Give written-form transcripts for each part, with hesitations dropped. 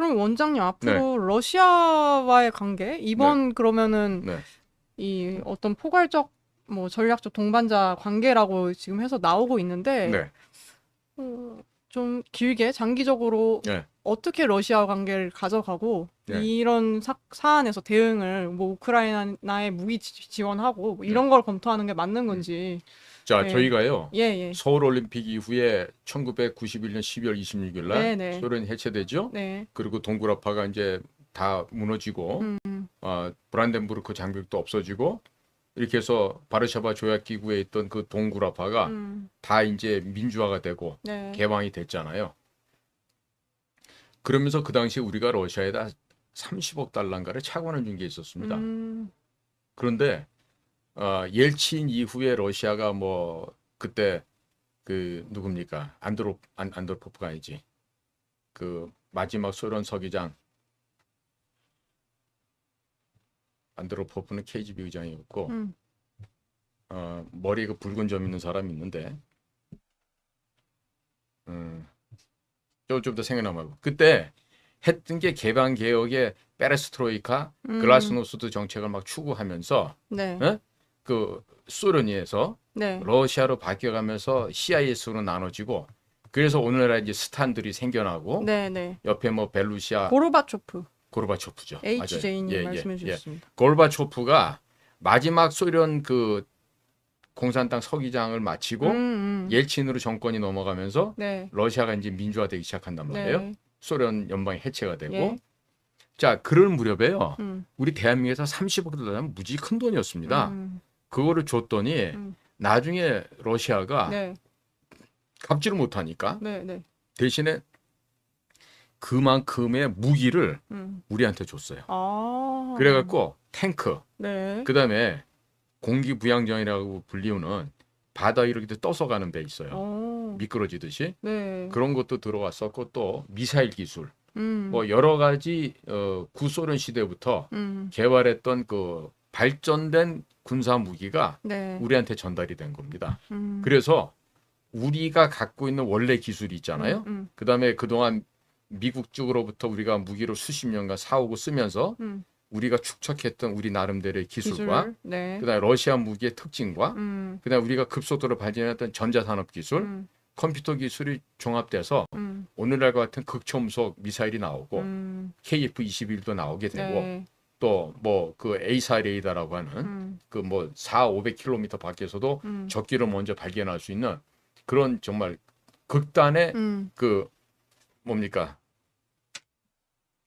그럼 원장님 네, 앞으로 러시아와의 관계 네, 이번 그러면은 네, 이 어떤 포괄적 뭐 전략적 동반자 관계라고 지금 해서 나오고 있는데 네, 좀 길게 장기적으로 네, 어떻게 러시아 관계를 가져가고 네. 이런 사안에서 대응을 뭐 우크라이나에 무기 지원하고 뭐 네. 이런 걸 검토하는 게 맞는 음. 건지. 자, 예. 저희가요. 예, 예. 서울 올림픽 이후에 1991년 12월 26일 날 네, 네. 소련이 해체되죠. 네. 그리고 동구라파가 이제 다 무너지고 브란덴부르크 장벽도 없어지고 이렇게 해서 바르샤바 조약 기구에 있던 그 동구라파가 음. 다 이제 민주화가 되고 네. 개방이 됐잖아요. 그러면서 그 당시 우리가 러시아에다 30억 달러인가를 차관을 준 게 있었습니다. 음. 그런데 옐친 이후에 러시아가 뭐 그때 그 누굽니까? 안드로포프가 아니지. 그 마지막 소련 서기장 안드로포프는 KGB 의장이었고 음. 머리에 그 붉은 점 있는 사람이 있는데 음, 좀 더 생각나고 그때 했던 게 개방 개혁의 페레스트로이카 음. 글라스노스트 정책을 막 추구하면서 네. 어? 그 소련에서 네. 러시아로 바뀌어가면서 CIS로 나눠지고 그래서 오늘날 이제 스탄들이 생겨나고 네, 네. 옆에 뭐 벨루시아 고르바초프. 고르바초프죠. 맞아요. HJ님 예, 예, 말씀해 예. 주셨습니다. 고르바초프가 마지막 소련 그 공산당 서기장을 음, 마치고 음. 옐친으로 정권이 넘어가면서 네. 러시아가 이제 민주화되기 시작한단 말이에요. 네. 소련 연방이 해체가 되고 예. 자, 그럴 무렵에요. 음. 우리 대한민국에서 30억 달러면 무지 큰 돈이었습니다. 음. 그거를 줬더니 음. 나중에 러시아가 네. 갚지를 못하니까 네, 네. 대신에 그만큼의 무기를 음. 우리한테 줬어요. 아. 그래갖고 탱크, 네. 그다음에 공기부양정이라고 불리우는 바다 위로 이렇게 떠서 가는 배 있어요. 어. 미끄러지듯이 네. 그런 것도 들어왔었고 또 미사일 기술, 음. 뭐 여러 가지 구소련 시대부터 음. 개발했던 그 발전된 군사 무기가 네. 우리한테 전달이 된 겁니다. 음. 그래서 우리가 갖고 있는 원래 기술이 음. 있잖아요. 음. 그다음에 그동안 미국 쪽으로부터 우리가 무기를 수십 년간 사오고 쓰면서 음. 우리가 축적했던 우리 나름대로의 기술과 기술. 네. 그다음에 러시아 무기의 특징과 음. 그다음에 우리가 급속도로 발전했던 전자산업 기술, 음. 컴퓨터 기술이 종합돼서 음. 오늘날과 같은 극초음속 미사일이 나오고 음. KF-21도 나오게 되고 네. 또 뭐 그 A사 레이더라고 하는 음. 그 뭐 4, 500km 밖에서도 음. 적기를 먼저 발견할 수 있는 그런 정말 극단의 음. 그 뭡니까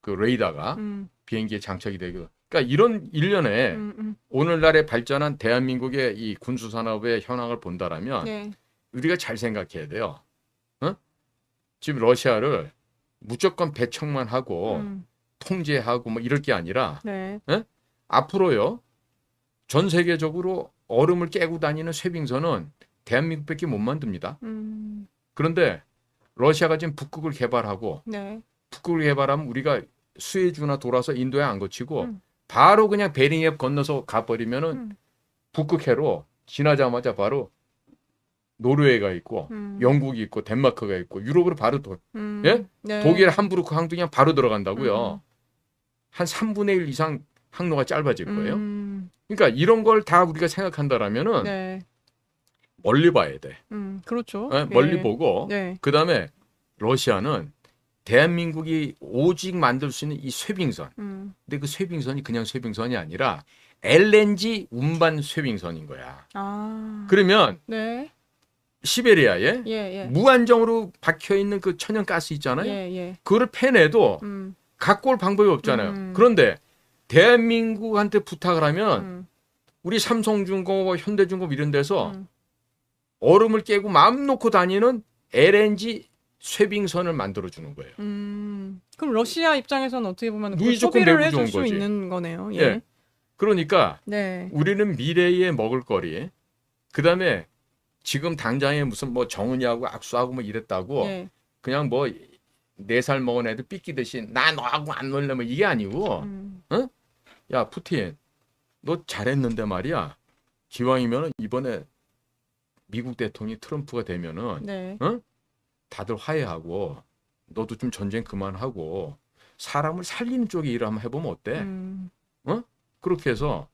그 레이더가 음. 비행기에 장착이 되고 그러니까 이런 일련의 음. 오늘날의 발전한 대한민국의 이 군수 산업의 현황을 본다라면 네. 우리가 잘 생각해야 돼요. 어? 지금 러시아를 무조건 배척만 하고 음. 통제하고 뭐 이럴 게 아니라 네. 예? 앞으로요 전 세계적으로 얼음을 깨고 다니는 쇄빙선은 대한민국밖에 못 만듭니다. 음. 그런데 러시아가 지금 북극을 개발하고 네. 북극을 개발하면 우리가 수에즈나 돌아서 인도에 안 거치고 음. 바로 그냥 베링해 건너서 가버리면은 음. 북극해로 지나자마자 바로 노르웨이가 있고 음. 영국이 있고 덴마크가 있고 유럽으로 바로 예? 독일 네. 함부르크 항도 그냥 바로 음. 들어간다고요. 한 3분의 1 이상 항로가 짧아질 거예요. 음. 그러니까 이런 걸 다 우리가 생각한다라면은 네. 멀리 봐야 돼. 그렇죠. 멀리 예. 보고 네. 그다음에 러시아는 대한민국이 오직 만들 수 있는 이 쇄빙선. 음. 근데 그 쇄빙선이 그냥 쇄빙선이 아니라 LNG 운반 쇄빙선인 거야. 아. 그러면 네. 시베리아에 예, 예. 무한정으로 박혀 있는 그 천연가스 예, 있잖아요. 예. 그거를 패내도 음. 갖고 올 방법이 없잖아요. 음. 그런데 대한민국한테 부탁을 하면 음. 우리 삼성중공업, 뭐 현대중공업 이런 데서 음. 얼음을 깨고 마음 놓고 다니는 LNG 쇄빙선을 만들어 주는 거예요. 그럼 러시아 입장에서는 어떻게 보면 그걸 무조건 소비를 매우 해줄 좋은 수 거지. 있는 거네요. 예. 예. 그러니까 네. 우리는 미래의 먹을거리, 그다음에 지금 당장에 무슨 뭐 정은이하고 악수하고 뭐 이랬다고 예. 그냥 뭐 4살 먹은 애들 삐끼듯이 나 너하고 안 놀래 뭐 이게 아니고 어? 야 푸틴 너 잘했는데 말이야 기왕이면 이번에 미국 대통령이 트럼프가 되면은 네. 어? 다들 화해하고 너도 좀 전쟁 그만하고 사람을 살리는 쪽에 일을 한번 해보면 어때? 음. 그렇게 해서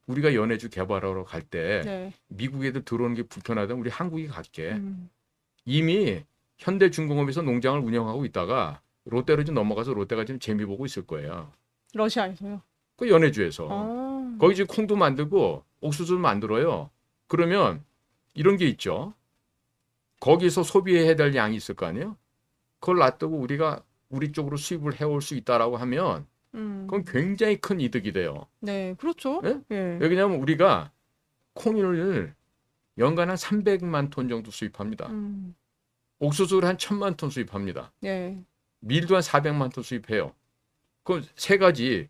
우리가 연해주 개발하러 갈 때 네. 미국 애들 들어오는 게 불편하다면 우리 한국이 갈게. 음. 이미 현대중공업에서 농장을 운영하고 있다가 롯데로 좀 넘어가서 롯데가 지금 재미 보고 있을 거예요. 러시아에서요. 그 연해주에서. 아. 거기 지금 콩도 만들고 옥수수도 만들어요. 그러면 이런 게 있죠. 거기서 소비해야 될 양이 있을 거 아니에요? 그걸 놔두고 우리가 우리 쪽으로 수입을 해올 수 있다라고 하면 그건 굉장히 큰 이득이 돼요. 네, 그렇죠. 예? 예. 왜냐하면 우리가 콩을 연간 한 300만 톤 정도 수입합니다. 옥수수를 한 1000만 톤 수입합니다. 네. 밀도 한 400만 톤 수입해요. 그 세 가지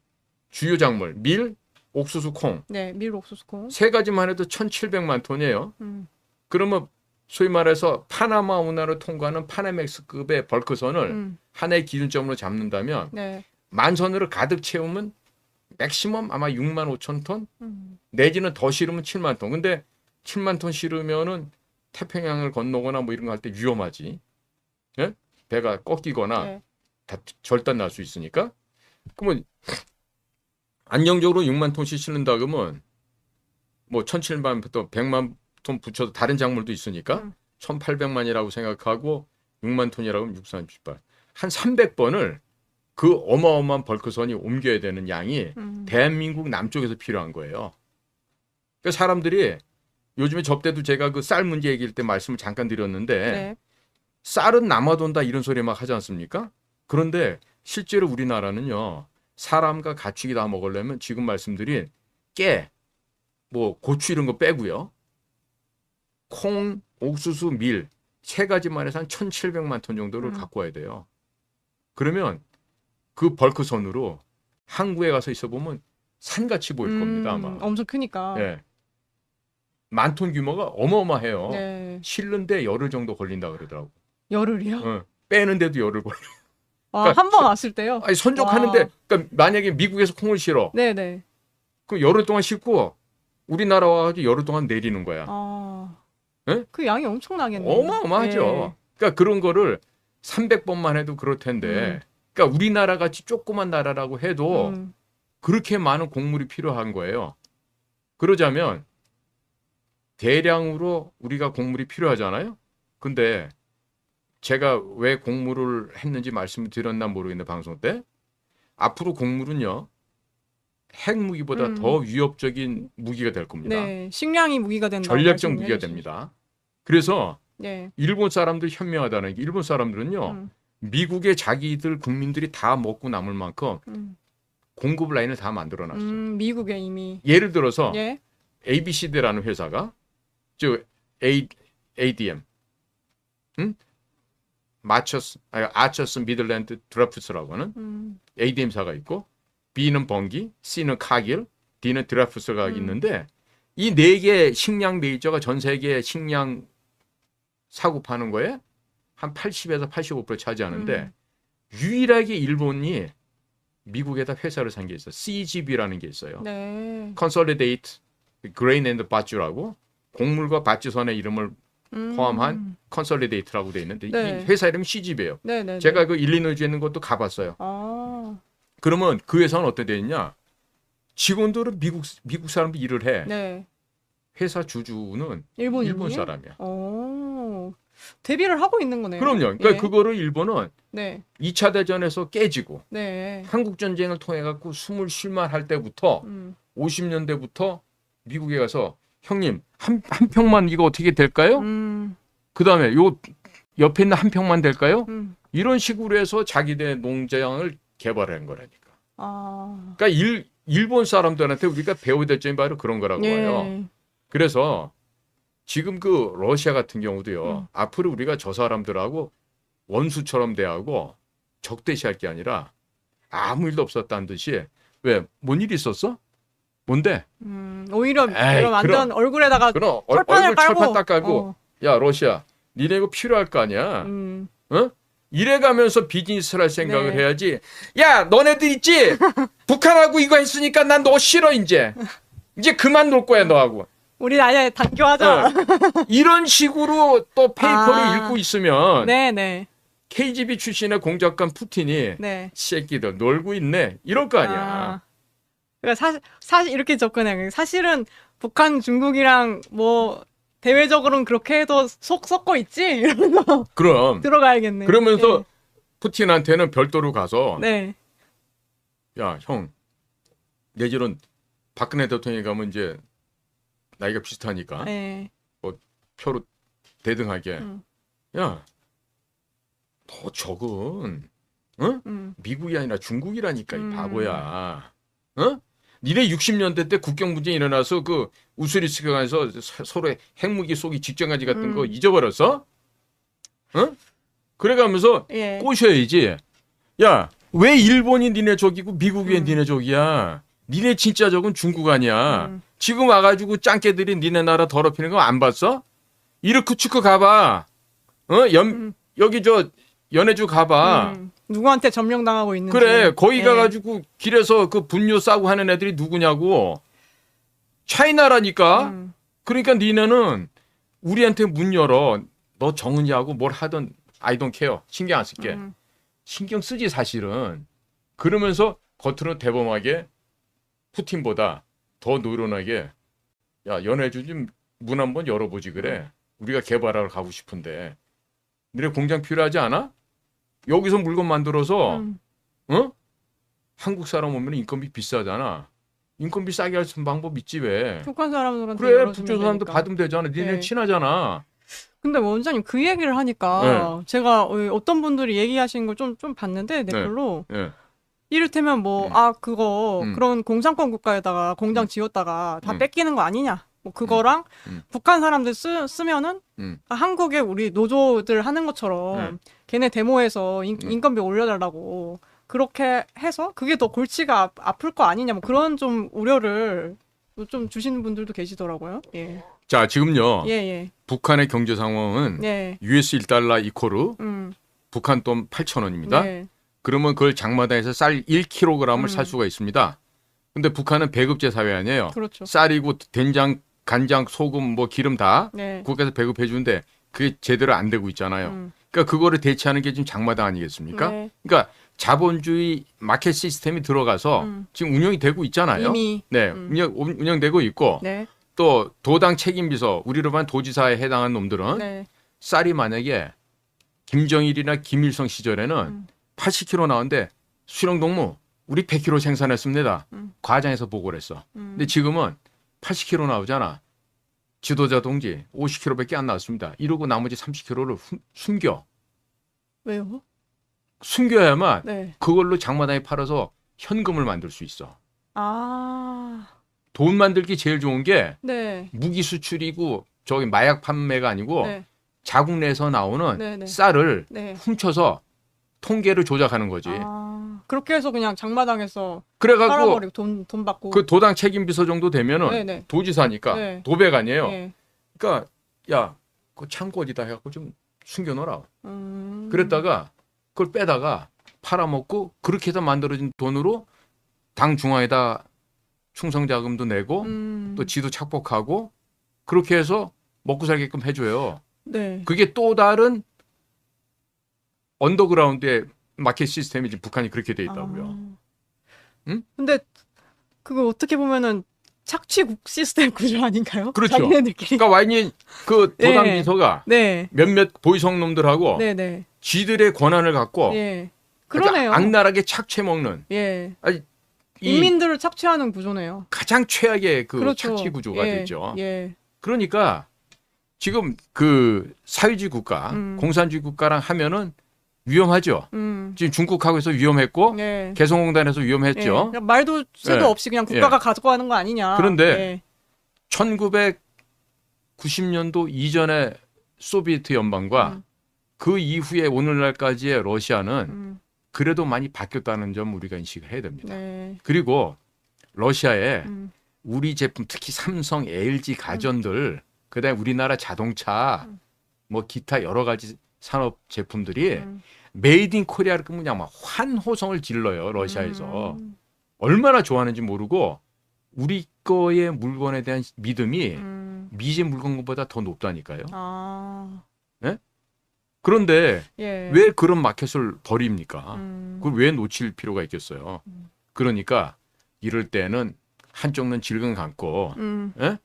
주요 작물, 밀, 옥수수, 콩. 네, 밀 옥수수콩. 세 가지만 해도 1700만 톤이에요. 그러면 소위 말해서 파나마 운하를 통과하는 파나맥스급의 벌크선을 하나의 기준점으로 잡는다면 네. 만선으로 가득 채우면 맥시멈 아마 6만 5천 톤 내지는 더 실으면 7만 톤. 근데 7만 톤 실으면은 태평양을 건너거나 뭐 이런 거 할 때 위험하지. 예? 배가 꺾이거나 네. 다 절단 날 수 있으니까. 그러면 안정적으로 6만 톤씩 실는다 그러면 뭐 1,700만 톤, 100만 톤 붙여도 다른 작물도 있으니까 1,800만이라고 생각하고 6만 톤이라고 하면 638. 한 300번을 그 어마어마한 벌크선이 옮겨야 되는 양이 대한민국 남쪽에서 필요한 거예요. 그러니까 사람들이 요즘에 접대도 제가 그 쌀 문제 얘기할 때 말씀을 잠깐 드렸는데 네. 쌀은 남아돈다 이런 소리 막 하지 않습니까? 그런데 실제로 우리나라는요. 사람과 가축이 다 먹으려면 지금 말씀드린 깨, 뭐 고추 이런 거 빼고요. 콩, 옥수수, 밀 세 가지만 해서 한 1,700만 톤 정도를 갖고 와야 돼요. 그러면 그 벌크선으로 항구에 가서 있어 보면 산같이 보일 겁니다 아마. 엄청 크니까. 예. 만 톤 규모가 어마어마해요. 네. 실는데 열흘 정도 걸린다 그러더라고. 열흘이요? 빼는데도 열흘 걸려. 와, 그러니까 한 번 왔을 때요? 아니 선적하는데 와. 그러니까 만약에 미국에서 콩을 실어. 네네. 그 열흘 동안 싣고 우리나라 와가지고 열흘 동안 내리는 거야. 아. 예? 그 양이 엄청나겠네요. 어마어마하죠. 예. 그러니까 그런 거를 300번만 해도 그럴 텐데. 그러니까 우리나라 같이 조그만 나라라고 해도 그렇게 많은 곡물이 필요한 거예요. 그러자면 대량으로 우리가 곡물이 필요하잖아요. 근데 제가 왜 곡물을 했는지 말씀을 드렸나 모르겠는데 방송 때 앞으로 곡물은요. 핵무기보다 더 위협적인 무기가 될 겁니다. 네, 식량이 무기가 된다. 전략적 무기가 됩니다. 그래서 네. 일본 사람들이 현명하다는 게 일본 사람들은요. 미국의 자기들 국민들이 다 먹고 남을 만큼 공급 라인을 다 만들어놨어요. 미국에 이미. 예를 들어서 예. ABCD라는 회사가 즉 ADM, 아처스 미들랜드 드라프트라고 하는 ADM사가 있고 B는 번기, C는 카길, D는 드라프트가 있는데 이 네 개 식량 메이저가 전 세계 식량 사고 파는 거에 한 80에서 85% 차지하는데 유일하게 일본이 미국에다 회사를 산 게 있어요. CGB라는 게 있어요. 네. Consolidate Grain and Batch라고 곡물과 밭지선의 이름을 포함한 Consolidate라고 돼 있는데 네. 이 회사 이름이 CGB예요. 네네. 제가 그 일리노이주에 있는 것도 가봤어요. 아. 그러면 그 회사는 어떻게 돼 있냐? 직원들은 미국 사람도 일을 해. 네. 회사 주주는 일본 사람이야. 오. 대비를 하고 있는 거네요. 그럼요. 그러니까 예. 그거를 일본은 네. 2차 대전에서 깨지고 네. 한국 전쟁을 통해 갖고 숨을 쉴만 할 때부터 50년대부터 미국에 가서 형님 한 평만 이거 어떻게 될까요? 그다음에 요 옆에 있는 한 평만 될까요? 이런 식으로 해서 자기네 농장을 개발한 거라니까. 아. 그러니까 일본 사람들한테 우리가 배워야 될 점이 바로 그런 거라고 봐요. 그래서 지금 그 러시아 같은 경우도요. 앞으로 우리가 저 사람들하고 원수처럼 대하고 적대시할 게 아니라 아무 일도 없었다는 듯이 왜 뭔 일이 있었어? 뭔데? 오히려 에이, 완전 그럼. 얼굴에다가 그럼 철판을 깔고. 철판 딱 깔고 야 러시아 니네 이거 필요할 거 아니야? 어? 이래가면서 비즈니스를 할 생각을 네. 해야지. 야 너네들 있지? 북한하고 이거 했으니까 난 너 싫어 이제 그만 놀 거야 너하고. 우리 아예 단교하자. 이런 식으로 또 페이퍼를 읽고 있으면 네네. KGB 출신의 공작관 푸틴이 네. 새끼들 놀고 있네 이럴 거 아니야. 아, 그러니까 사실 이렇게 접근해. 사실은 북한, 중국이랑 뭐 대외적으로는 그렇게 해도 속 섞어 있지 이러면서 그럼 들어가야겠네. 그러면서 푸틴한테는 별도로 가서 네. 야, 형, 내지는 박근혜 대통령이 가면 이제 나이가 비슷하니까 네. 표로 대등하게 음. 야, 너 적은 미국이 아니라 중국이라니까 이 바보야. 어? 니네 60년대 때 국경 분쟁이 일어나서 그 우스리스크에서 서로 핵무기 쏘기 직전까지 갔던 거 잊어버렸어? 어? 그래가면서 예. 꼬셔야지. 야, 왜 일본이 니네 적이고 미국이 니네 적이야? 니네 진짜 적은 중국 아니야. 지금 와가지고 짱깨들이 니네 나라 더럽히는 거 안 봤어? 이르크츠크 가봐. 여기 저 연해주 가봐. 누구한테 점령당하고 있는지. 그래, 거기 예. 가가지고 길에서 그 분뇨 싸고 하는 애들이 누구냐고. 차이나라니까. 그러니까 니네는 우리한테 문 열어. 너 정은이하고 뭘 하든 I don't care. 신경 안 쓸게. 신경 쓰지 사실은. 그러면서 겉으로는 대범하게 푸틴보다 더 노련하게 야, 연해주 좀 문 한번 열어보지 그래. 우리가 개발하러 가고 싶은데. 너네 공장 필요하지 않아? 여기서 물건 만들어서 한국 사람 오면 인건비 비싸잖아. 인건비 싸게 할 수 있는 방법 있지 왜? 북한 사람들한테 그래, 열어주면 북쪽 사람도 되니까. 받으면 되잖아. 니네 네. 친하잖아. 근데 원장님 그 얘기를 하니까 제가 어떤 분들이 얘기하시는 걸 좀 봤는데 댓글로 예. 이를테면 뭐 그거 그런 공산권 국가에다가 공장 지었다가 다 뺏기는 거 아니냐? 뭐 그거랑 북한 사람들 쓰면은 한국에 우리 노조들 하는 것처럼 걔네 데모에서 인건비 올려달라고 그렇게 해서 그게 더 골치가 아플 거 아니냐? 뭐 그런 좀 우려를 좀 주시는 분들도 계시더라고요. 예. 자, 지금요. 예. 북한의 경제 상황은 네. US 1달러 이코르 북한 돈 8,000원입니다. 네. 그러면 그걸 장마다에서 쌀 1kg을 살 수가 있습니다. 근데 북한은 배급제 사회 아니에요. 그렇죠. 쌀이고 된장, 간장, 소금, 뭐 기름 다 네. 국가에서 배급해 주는데 그게 제대로 안 되고 있잖아요. 그러니까 그거를 대체하는 게 지금 장마당 아니겠습니까? 네. 그러니까 자본주의 마켓 시스템이 들어가서 지금 운영이 되고 있잖아요. 이미. 네, 운영되고 있고 네. 또 도당 책임비서 우리로 만 도지사에 해당하는 놈들은 네. 쌀이 만약에 김정일이나 김일성 시절에는 80kg 나오는데 수령동무 우리 100kg 생산했습니다. 과장해서 보고를 했어. 근데 지금은 80kg 나오잖아. 지도자 동지 50kg밖에 안 나왔습니다. 이러고 나머지 30kg를 숨겨. 왜요? 숨겨야만 네. 그걸로 장마당에 팔아서 현금을 만들 수 있어. 아. 돈 만들기 제일 좋은 게 네. 무기 수출이고 저기 마약 판매가 아니고 네. 자국 내에서 나오는 네. 쌀을 네. 훔쳐서 통계를 조작하는 거지. 그렇게 해서 그냥 장마당에서 그래갖고 팔아버리고 돈 받고. 그 도당 책임비서 정도 되면은 네네. 도지사니까 네. 도백 아니에요. 네. 그러니까 야, 그 창고 어디다 해갖고 좀 숨겨놓으라. 그랬다가 그걸 빼다가 팔아먹고 그렇게 해서 만들어진 돈으로 당 중앙에다 충성자금도 내고 또 지도 착복하고 그렇게 해서 먹고 살게끔 해줘요. 네. 그게 또 다른 언더그라운드의 마켓 시스템이 지금 북한이 그렇게 돼 있다고요. 응? 근데 그거 어떻게 보면은 착취국 시스템 구조 아닌가요? 그렇죠. 자기네들끼리. 그러니까 와인이 그 도당 네. 비서가 네. 몇몇 보이성 놈들하고 네네. 쥐들의 권한을 갖고 예. 아주 그러네요. 악랄하게 착취해 먹는 예. 이 인민들을 착취하는 구조네요. 가장 최악의 그 그렇죠. 착취 구조가 예. 되죠. 예. 그러니까 지금 그 사회주의 국가, 공산주의 국가랑 하면은 위험하죠. 지금 중국하고서 위험했고 예. 개성공단에서 예. 위험했죠. 그냥 말도 쇠도 예. 없이 그냥 국가가 가져가는 거 아니냐. 그런데 예. 1990년도 이전의 소비에트 연방과 그 이후에 오늘날까지의 러시아는 그래도 많이 바뀌었다는 점 우리가 인식을 해야 됩니다. 네. 그리고 러시아에 우리 제품 특히 삼성, LG 가전들 그다음에 우리나라 자동차 뭐 기타 여러 가지 산업 제품들이 메이드 인 코리아를 그냥 막 환호성을 질러요. 러시아에서. 얼마나 좋아하는지 모르고 우리 거의 물건에 대한 믿음이 미제 물건보다 더 높다니까요. 아. 네? 그런데 예. 왜 그런 마켓을 버립니까? 음. 그걸 왜 놓칠 필요가 있겠어요? 그러니까 이럴 때는 한쪽 눈 질끈 감고 예?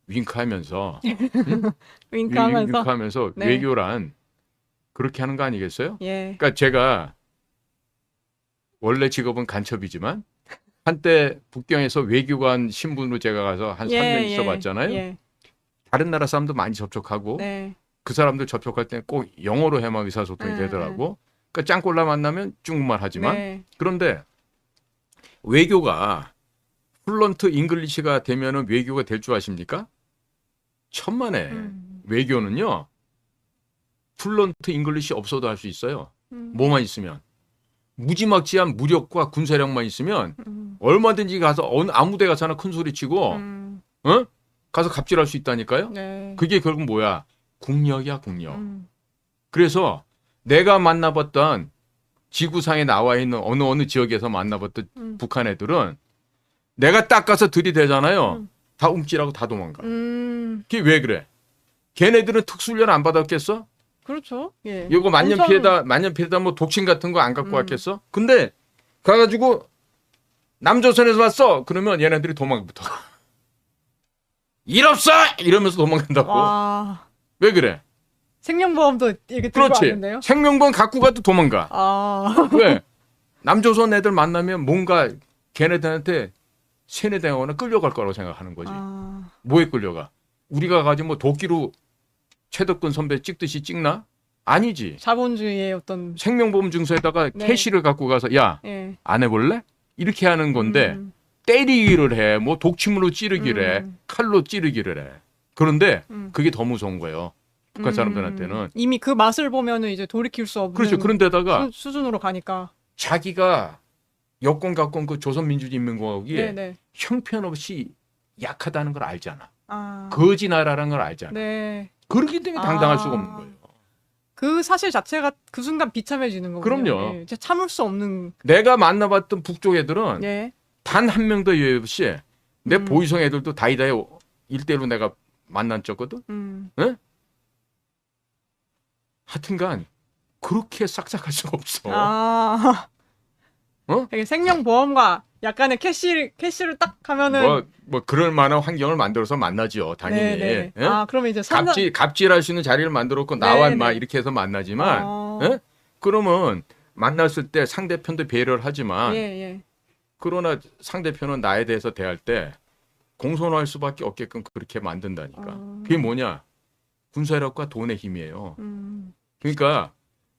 윙크하면서 윙크하면서. 윙크하면서 네. 외교란 그렇게 하는 거 아니겠어요? 예. 그러니까 제가 원래 직업은 간첩이지만 한때 북경에서 외교관 신분으로 제가 가서 한 3년 있어봤잖아요. 예. 다른 나라 사람도 많이 접촉하고 네. 그 사람들 접촉할 때 꼭 영어로 해만 의사소통이 네, 되더라고. 그러니까 짱꼴라 만나면 중국말 하지만 네. 그런데 외교가 플런트 잉글리시가 되면은 외교가 될 줄 아십니까? 천만에 외교는요. 플런트 잉글리시 없어도 할 수 있어요. 뭐만 있으면. 무지막지한 무력과 군사력만 있으면 얼마든지 가서 아무 데 가서나 큰 소리 치고 어? 가서 갑질할 수 있다니까요. 네. 그게 결국 뭐야? 국력이야, 국력. 그래서 내가 만나봤던 지구상에 나와 있는 어느 지역에서 만나봤던 북한 애들은 내가 딱 가서 들이대잖아요. 다 움찔하고 다 도망가. 그게 왜 그래? 걔네들은 특수훈련 안 받았겠어? 그렇죠. 예. 이거 만년필에다 뭐 독침 같은 거 안 갖고 왔겠어? 근데 가가지고 남조선에서 왔어. 그러면 얘네들이 도망부터. 일 없어! 이러면서 도망간다고. 와. 왜 그래? 생명보험도 이렇게 들고 그렇지. 왔는데요. 생명보험 갖고 가도 도망가. 아. 왜? 남조선 애들 만나면 뭔가 걔네들한테 세뇌당하거나 끌려갈 거라고 생각하는 거지. 아. 뭐에 끌려가? 우리가 가지고 뭐 도끼로 최덕근 선배 찍듯이 찍나? 아니지. 자본주의의 어떤 생명보험 증서에다가 네. 캐시를 갖고 가서 야, 예. 안 해볼래? 이렇게 하는 건데 때리기를 해. 뭐 독침으로 찌르기를 해. 칼로 찌르기를 해. 그런데 그게 더 무서운 거예요. 북한 사람들한테는. 이미 그 맛을 보면은 이제 돌이킬 수 없는 그렇죠. 그런데다가 수준으로 가니까. 자기가 여권 갖고 온 그 조선민주주의인민공화국이 네네. 형편없이 약하다는 걸 알잖아. 아. 거지 나라라는 걸 알잖아. 네. 그렇기 때문에 당당할 수가 없는 거예요. 그 사실 자체가 그 순간 비참해지는 거군요. 그럼요. 예. 진짜 참을 수 없는. 내가 만나봤던 북쪽 애들은 예. 단 한 명도 예외 없이 내 보이성 애들도 다이다이 일대로 내가 만난 적거든. 네? 하여튼간 그렇게 싹싹할 수가 없어. 아. 어? 되게 생명보험과 약간의 캐시를 딱 하면은. 뭐 그럴 만한 환경을 만들어서 만나지요. 당연히. 네네. 예? 아, 그러면 이제 갑질할 수 있는 자리를 만들었고 나와 네네. 막 이렇게 해서 만나지만 예? 그러면 만났을 때 상대편도 배려를 하지만 예. 그러나 상대편은 나에 대해서 대할 때 공손할 수밖에 없게끔 그렇게 만든다니까. 그게 뭐냐? 군사력과 돈의 힘이에요. 그러니까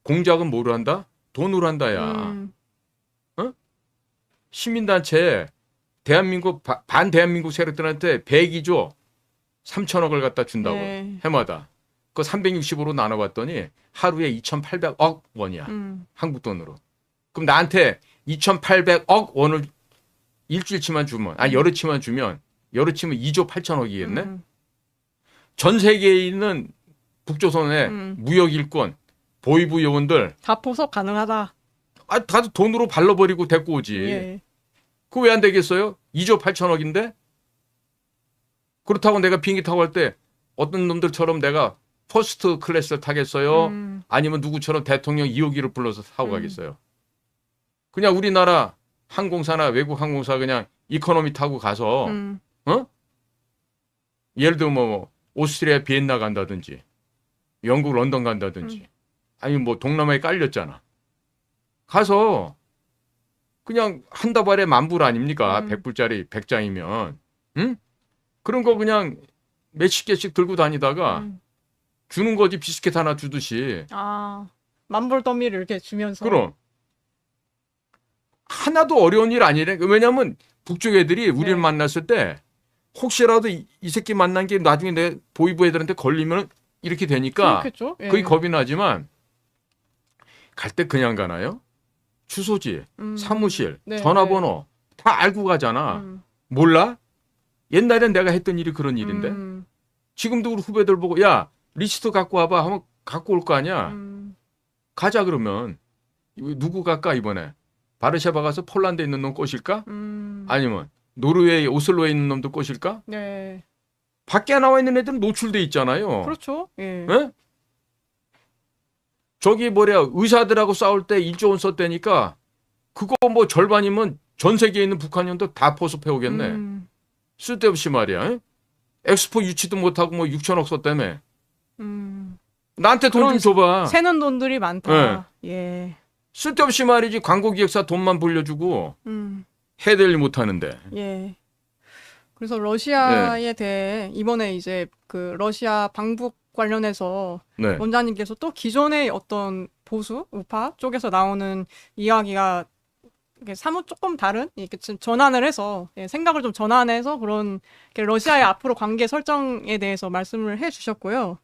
공작은 뭐로 한다? 돈으로 한다야. 어? 시민단체 대한민국 반대한민국 세력들한테 102조 3천억을 갖다 준다고 네. 해마다. 그거 365로 나눠봤더니 하루에 2,800억 원이야. 한국 돈으로. 그럼 나한테 2,800억 원을 일주일치만 주면, 열흘치만 주면, 열흘치면 2조 8천억이겠네? 전 세계에 있는 북조선의 무역 일권, 보위부 요원들 다 포섭 가능하다. 다들 돈으로 발라버리고 데리고 오지. 예. 그거 왜 안 되겠어요? 2조 8천억인데? 그렇다고 내가 비행기 타고 갈 때 어떤 놈들처럼 내가 퍼스트 클래스를 타겠어요? 아니면 누구처럼 대통령 2호기를 불러서 타고 가겠어요? 그냥 우리나라 항공사나 외국 항공사 그냥 이코노미 타고 가서 예를 들면 뭐 오스트리아 비엔나 간다든지 영국 런던 간다든지 아니면 뭐 동남아에 깔렸잖아. 가서 그냥 한 다발에 10,000불 아닙니까? 100불짜리 100장이면. 응? 그런 거 그냥 몇십 개씩 들고 다니다가 주는 거지. 비스켓 하나 주듯이. 아, 만불 더미를 이렇게 주면서. 그럼. 하나도 어려운 일 아니래. 왜냐면 북쪽 애들이 우리를 네. 만났을 때 혹시라도 이 새끼 만난 게 나중에 내 보위부 애들한테 걸리면 이렇게 되니까 그렇겠죠? 예. 그게 겁이 나지만 갈 때 그냥 가나요? 주소지, 사무실, 네, 전화번호 다 알고 가잖아. 몰라? 옛날엔 내가 했던 일이 그런 일인데 지금도 우리 후배들 보고 야 리스트 갖고 와봐 하면 갖고 올 거 아니야. 가자 그러면 누구 갈까 이번에? 바르샤바 가서 폴란드에 있는 놈 꼬실까? 아니면 노르웨이 오슬로에 있는 놈도 꼬실까? 네. 밖에 나와 있는 애들은 노출돼 있잖아요. 그렇죠. 예. 예? 저기 뭐냐 의사들하고 싸울 때 1조 원 썼다니까 그거 뭐 절반이면 전 세계에 있는 북한인도 다 포섭해 오겠네. 쓸데없이 말이야. 엑스포 유치도 못하고 뭐 6천억 썼다며. 나한테 돈 좀 줘봐. 새는 돈들이 많다. 네. 예. 쓸데없이 말이지 광고 기획사 돈만 불려주고 해댈 일 못하는데. 예. 그래서 러시아에 대해 이번에 이제 그 러시아 방북 관련해서 원장님께서 또 기존의 어떤 보수 우파 쪽에서 나오는 이야기가 사뭇 조금 다른 이렇게 전환을 해서 생각을 좀 전환해서 그런 러시아의 앞으로 관계 설정에 대해서 말씀을 해주셨고요.